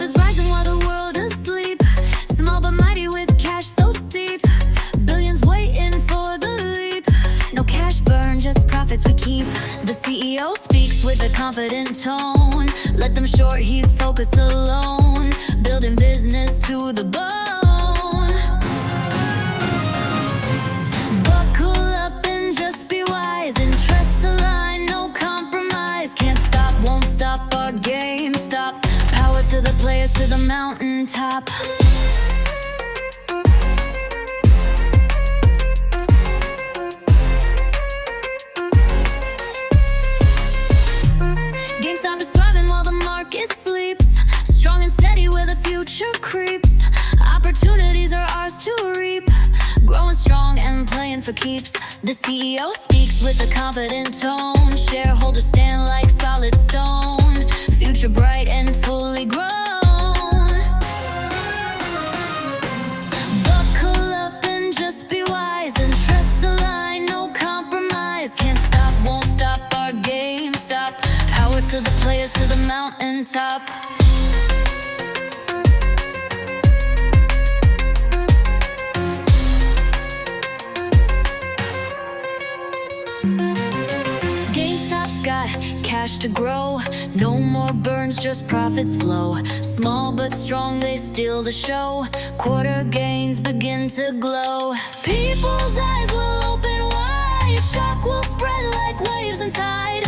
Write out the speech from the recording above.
is rising while the world is asleep. Small but mighty with cash so steep. Billions waiting for the leap. No cash burn, just profits we keep. The CEO speaks with a confident tone. Let them short, he's focused alone. Building business to the bone. Buckle up and just be wise. Interests align, no compromise. Can't stop, won't stop our GameStop. Power to the players, to the mountaintop. GameStop is thriving while the market sleeps. Strong and steady where the future creeps. Opportunities are ours to reap. Growing strong and playing for keeps. The CEO speaks with a confident tone. Shareholders stand like solid stone. Future bright and fully grown. Buckle up and just be wise. Interests align, no compromise. Can't stop, won't stop our GameStop. Power to the players, to the mountaintop. GameStop's got cash to grow. No more burns, just profits flow. Small but strong, they steal the show. Quarter gains begin to glow. People's eyes will open wide. Shock will spread like waves and tide.